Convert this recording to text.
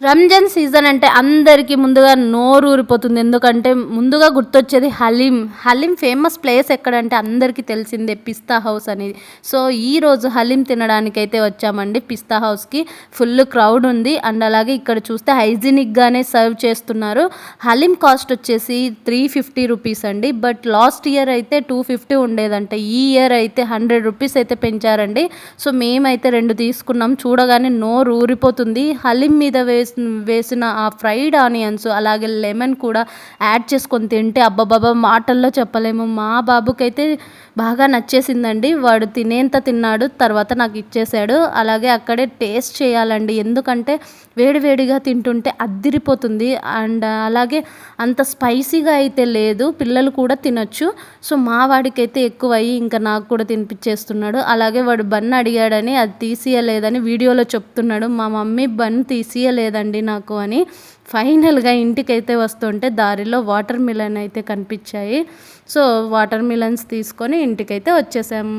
Ramzan season అంటే అందరికీ ముందుగా నోరు ఊరిపోతుంది. ఎందుకంటే ముందుగా గుర్తొచ్చేది హలీం. హలీం ఫేమస్ ప్లేస్ ఎక్కడంటే అందరికీ తెలిసిందే పిస్తా హౌస్ అనేది. సో ఈరోజు హలీం తినడానికైతే వచ్చామండి పిస్తా హౌస్‌కి. ఫుల్ క్రౌడ్ ఉంది. అండ్ అలాగే ఇక్కడ చూస్తే హైజీనిక్‌గానే సర్వ్ చేస్తున్నారు. హలీం కాస్ట్ వచ్చేసి 350 రూపీస్ అండి. బట్ లాస్ట్ ఇయర్ అయితే 250 ఉండేదంట. ఈ ఇయర్ అయితే 100 రూపీస్ అయితే పెంచారండి. సో మేమైతే 2 తీసుకున్నాం. చూడగానే నోరు ఊరిపోతుంది. హలీం మీద వేసిన ఆ ఫ్రైడ్ ఆనియన్స్ అలాగే లెమన్ కూడా యాడ్ చేసుకొని తింటే అబ్బబ్బబ్బా మాటల్లో చెప్పలేము. మా బాబుకైతే బాగా నచ్చేసిందండి. వాడు తినేంత తిన్నాడు. తర్వాత నాకు ఇచ్చేసాడు. అలాగే అక్కడే టేస్ట్ చేయాలండి. ఎందుకంటే వేడివేడిగా తింటుంటే అద్దిరిపోతుంది. అండ్ అలాగే అంత స్పైసీగా అయితే లేదు. పిల్లలు కూడా తినొచ్చు. సో మా వాడికైతే ఎక్కువయ్యి ఇంకా నాకు కూడా తినిపించేస్తున్నాడు. అలాగే వాడు బన్ అడిగాడని అది తీసియలేదని వీడియోలో చెప్తున్నాడు. మా మమ్మీ బన్ తీసియలేదండి నాకు అని. ఫైనల్గా ఇంటికైతే వస్తుంటే దారిలో వాటర్ మిలన్ అయితే కనిపించాయి. సో వాటర్ మిలన్స్ తీసుకొని ఇంటికైతే వచ్చేసాము.